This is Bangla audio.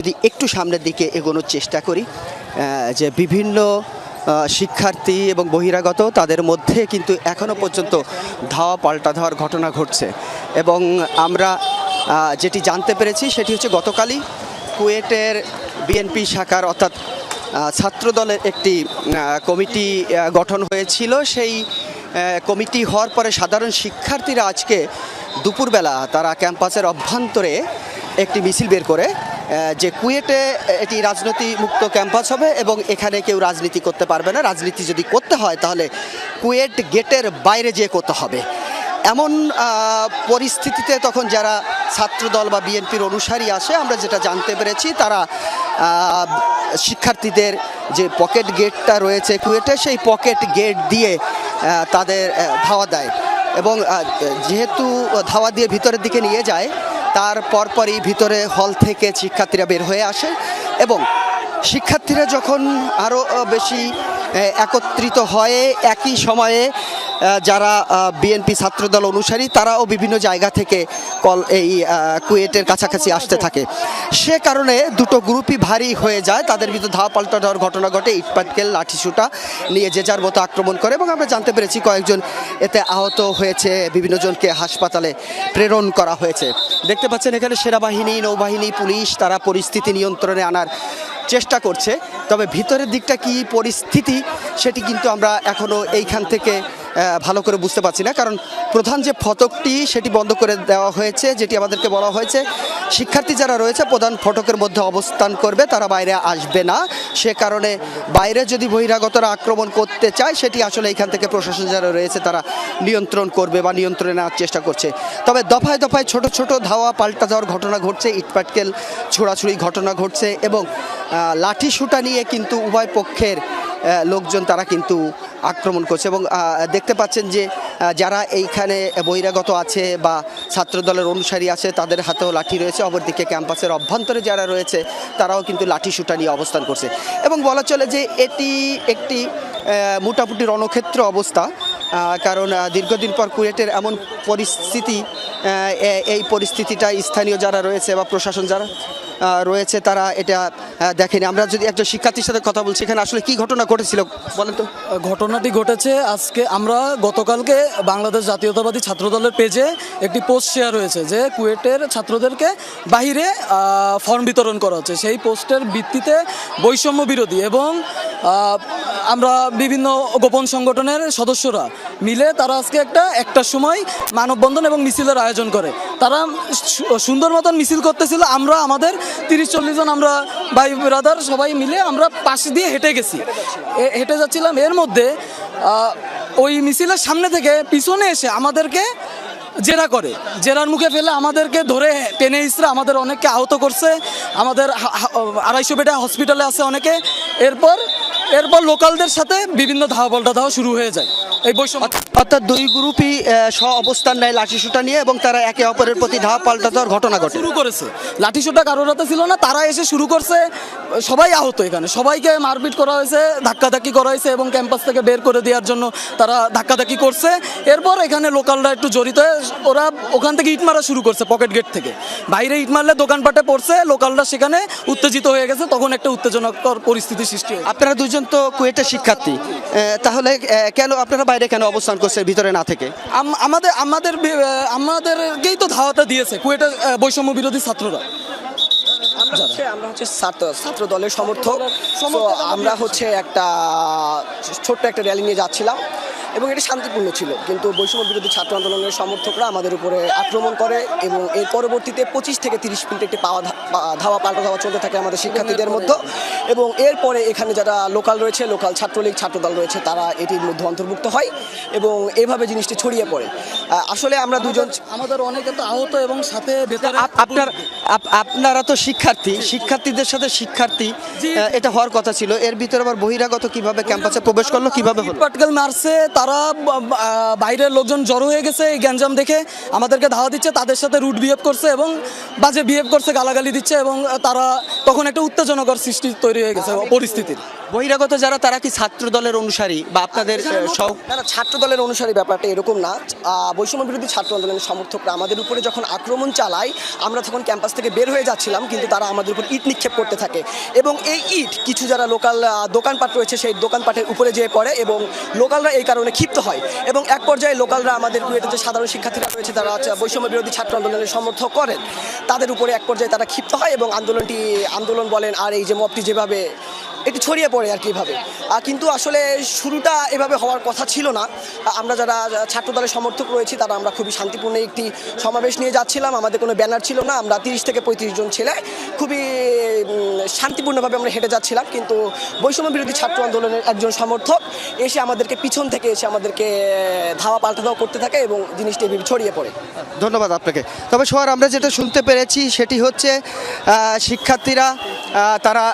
যদি একটু সামনের দিকে এগোনোর চেষ্টা করি, যে বিভিন্ন শিক্ষার্থী এবং বহিরাগত তাদের মধ্যে কিন্তু এখনও পর্যন্ত ধাওয়া পাল্টা ধাওয়ার ঘটনা ঘটছে। এবং আমরা যেটি জানতে পেরেছি সেটি হচ্ছে গতকালই কুয়েটের বিএনপি শাখার অর্থাৎ ছাত্রদলের একটি কমিটি গঠন হয়েছিল। সেই কমিটি হওয়ার পরে সাধারণ শিক্ষার্থীরা আজকে দুপুরবেলা তারা ক্যাম্পাসের অভ্যন্তরে একটি মিছিল বের করে যে কুয়েটে এটি রাজনীতি মুক্ত ক্যাম্পাস হবে এবং এখানে কেউ রাজনীতি করতে পারবে না, রাজনীতি যদি করতে হয় তাহলে কুয়েট গেটের বাইরে যেয়ে করতে হবে। এমন পরিস্থিতিতে তখন যারা ছাত্রদল বা বিএনপির অনুসারী আসে, আমরা যেটা জানতে পেরেছি তারা শিক্ষার্থীদের যে পকেট গেটটা রয়েছে কুয়েটে, সেই পকেট গেট দিয়ে তাদের ধাওয়া দেয় এবং যেহেতু ধাওয়া দিয়ে ভিতরের দিকে নিয়ে যায়, তার পরপরই ভিতরে হল থেকে শিক্ষার্থীরা বের হয়ে আসে এবং শিক্ষার্থীরা যখন আরও বেশি একত্রিত হয়ে একই সময়ে যারা বিএনপি ছাত্রদল অনুসারী তারাও বিভিন্ন জায়গা থেকে এই কুয়েটের কাছাকাছি আসতে থাকে। সে কারণে দুটো গ্রুপই ভারী হয়ে যায়, তাদের ভিতরে ধাওয়া পাল্টা দেওয়ার ঘটনা ঘটে, ইটপাটকেল লাঠিসুটা নিয়ে যে যার মতো আক্রমণ করে এবং আমরা জানতে পেরেছি কয়েকজন এতে আহত হয়েছে, বিভিন্ন জনকে হাসপাতালে প্রেরণ করা হয়েছে। দেখতে পাচ্ছেন এখানে সেনাবাহিনী, নৌবাহিনী, পুলিশ তারা পরিস্থিতি নিয়ন্ত্রণে আনার চেষ্টা করছে। তবে ভিতরের দিকটা কি পরিস্থিতি সেটি কিন্তু আমরা এখনও এইখান থেকে ভালো করে বুঝতে পারছি না, কারণ প্রধান যে ফটকটি সেটি বন্ধ করে দেওয়া হয়েছে, যেটি আমাদেরকে বলা হয়েছে শিক্ষার্থী যারা রয়েছে প্রধান ফটকের মধ্যে অবস্থান করবে, তারা বাইরে আসবে না। সে কারণে বাইরে যদি বহিরাগতরা আক্রমণ করতে চায় সেটি আসলে এখান থেকে প্রশাসন যারা রয়েছে তারা নিয়ন্ত্রণ করবে বা নিয়ন্ত্রণে নেওয়ার চেষ্টা করছে। তবে দফায় দফায় ছোট ছোট ধাওয়া পাল্টা দেওয়ার ঘটনা ঘটছে, ইটপাটকেল ছোড়াছুড়ি ঘটনা ঘটছে এবং লাঠি সুটা নিয়ে কিন্তু উভয় পক্ষের লোকজন তারা কিন্তু আক্রমণ করছে এবং দেখতে পাচ্ছেন যে যারা এইখানে বহিরাগত আছে বা ছাত্রদলের অনুসারী আছে তাদের হাতেও লাঠি রয়েছে, অপরদিকে ক্যাম্পাসের অভ্যন্তরে যারা রয়েছে তারাও কিন্তু লাঠি সুটা নিয়ে অবস্থান করছে এবং বলা চলে যে এটি একটি মোটামুটি রণক্ষেত্র অবস্থা। কারণ দীর্ঘদিন পর কুয়েটের এমন পরিস্থিতি, এই পরিস্থিতিটা স্থানীয় যারা রয়েছে বা প্রশাসন যারা রয়েছে তারা এটা দেখেনি। আমরা যদি একজন শিক্ষার্থীর সাথে কথা বলছি, এখানে আসলে কি ঘটনা ঘটেছিল বলেন তো? ঘটনাটি ঘটেছে আজকে, আমরা গতকালকে বাংলাদেশ জাতীয়তাবাদী ছাত্রদলের পেজে একটি পোস্ট শেয়ার হয়েছে যে কুয়েটের ছাত্রদেরকে বাহিরে ফর্ম বিতরণ করা হচ্ছে। সেই পোস্টের ভিত্তিতে বৈষম্য বিরোধী এবং আমরা বিভিন্ন গোপন সংগঠনের সদস্যরা মিলে তারা আজকে একটার সময় মানববন্ধন এবং মিছিলের আয়োজন করে। তারা সুন্দর মতন মিছিল করতেছিল, আমরা আমাদের 30-40 জন আমরা ভাই ব্রাদার সবাই মিলে আমরা পাশ দিয়ে হেঁটে যাচ্ছিলাম। এর মধ্যে ওই মিছিলের সামনে থেকে পিছনে এসে আমাদেরকে জেরার মুখে ফেলে আমাদেরকে ধরে টেনে ইসরা আমাদের অনেককে আহত করছে। আমাদের 250 বেডে হসপিটালে আছে অনেকে। এরপর লোকালদের সাথে বিভিন্ন ধাওয়া পাল্টা ধাওয়া শুরু হয়ে যায়। এই বৈষম্য অর্থাৎ দুই গ্রুপই অবস্থান নেয় লাঠিসুটা নিয়ে এবং তারা একে অপরের প্রতি ধাওয়া পাল্টা দেওয়ার ঘটনা ঘটে শুরু করেছে। লাঠিসুটা কারোর হাতে ছিল না, তারা এসে শুরু করছে। সবাই আহত, এখানে সবাইকে মারপিট করা হয়েছে, ধাক্কাধাক্কি করা হয়েছে এবং ক্যাম্পাস থেকে বের করে দেওয়ার জন্য তারা ধাক্কাধাক্কি করছে। এরপর এখানে লোকালরা একটু জড়িত হয়ে ওরা ওখান থেকে ইট মারা শুরু করছে, পকেট গেট থেকে বাইরে ইট মারলে দোকানপাটে পড়ছে। লোকালরা সেখানে উত্তেজিত হয়ে গেছে, তখন একটা উত্তেজনাকর পরিস্থিতি সৃষ্টি হয়। আপনারা দুজন তো কুয়েটের শিক্ষার্থী, তাহলে কেন আপনারা বাইরে কেন অবস্থান করছেন ভিতরে না থেকে? আমাদেরকেই তো ধাওয়াটা দিয়েছে কুয়েটের বৈষম্য বিরোধী ছাত্ররা। আমরা হচ্ছে ছাত্র দলের সমর্থক। আমরা হচ্ছে একটা ছোট্ট একটা র্যালি নিয়ে যাচ্ছিলাম এবং এটা শান্তিপূর্ণ ছিল, কিন্তু বৈষম্য বিরোধী ছাত্র আন্দোলনের সমর্থকরা আমাদের উপরে আক্রমণ করে এবং এর পরবর্তীতে 25 থেকে 30 মিনিট একটি ধাওয়া পাল্টা ধাওয়া চলতে থাকে আমাদের শিক্ষার্থীদের মধ্যে। এবং এরপরে এখানে যারা লোকাল রয়েছে, লোকাল ছাত্রলীগ ছাত্রদল রয়েছে, তারা এটির মধ্যে অন্তর্ভুক্ত হয় এবং এভাবে জিনিসটি ছড়িয়ে পড়ে। আসলে আমরা দুজন, আমাদের অনেকে তো আহত এবং সাথে আপনারা তো শিক্ষার্থীদের সাথে শিক্ষার্থী, এটা হওয়ার কথা ছিল। এর ভিতরে আবার বহিরাগত কিভাবে ক্যাম্পাসে প্রবেশ করলো, কিভাবে হলো? পাটকেল মারছে, তারা বাইরের লোকজন জড়ো হয়ে গেছে এই গ্যাঞ্জাম দেখে, আমাদেরকে ধাওয়া দিচ্ছে, তাদের সাথে রুড বিহেভ করছে এবং বাজে বিহেভ করছে, গালাগালি দিচ্ছে এবং তারা তখন একটা উত্তেজনকর সৃষ্টি তৈরি হয়ে গেছে পরিস্থিতির। বহিরাগত যারা তারা কি ছাত্র দলের অনুসারী বা আপনাদের না, ছাত্র দলের অনুসারী ব্যাপারটা এরকম না। বৈষম্য বিরোধী ছাত্র আন্দোলনের সমর্থকরা আমাদের উপরে যখন আক্রমণ চালায়, আমরা তখন ক্যাম্পাস থেকে বের হয়ে যাচ্ছিলাম, কিন্তু তারা আমাদের উপর ইট নিক্ষেপ করতে থাকে এবং এই ইট কিছু যারা লোকাল দোকানপাট রয়েছে সেই দোকানপাটের উপরে যেয়ে পড়ে এবং লোকালরা এই কারণে ক্ষিপ্ত হয় এবং এক পর্যায়ে লোকালরা আমাদের কুয়েটের যে সাধারণ শিক্ষার্থীরা রয়েছে তারা বৈষম্য বিরোধী ছাত্র আন্দোলনের সমর্থক করেন, তাদের উপরে এক পর্যায়ে তারা ক্ষিপ্ত হয় এবং আন্দোলন বলেন আর এই যে মবটি যেভাবে একটু ছড়িয়ে পড়ে আর কিভাবে, কিন্তু আসলে শুরুটা এভাবে হওয়ার কথা ছিল না। আমরা যারা ছাত্র দলের সমর্থক রয়েছি তারা আমরা খুবই শান্তিপূর্ণ একটি সমাবেশ নিয়ে যাচ্ছিলাম, আমাদের কোনো ব্যানার ছিল না, আমরা 30 থেকে 35 জন ছেলে খুবই শান্তিপূর্ণভাবে আমরা হেঁটে যাচ্ছিলাম, কিন্তু বৈষম্য বিরোধী ছাত্র আন্দোলনের একজন সমর্থক এসে আমাদেরকে পিছন থেকে এসে আমাদেরকে ধাওয়া পাল্টা ধাওয়া করতে থাকে এবং জিনিসটি এভাবে ছড়িয়ে পড়ে। ধন্যবাদ আপনাকে। তবে সোহার আমরা যেটা শুনতে পেরেছি সেটি হচ্ছে শিক্ষার্থীরা তারা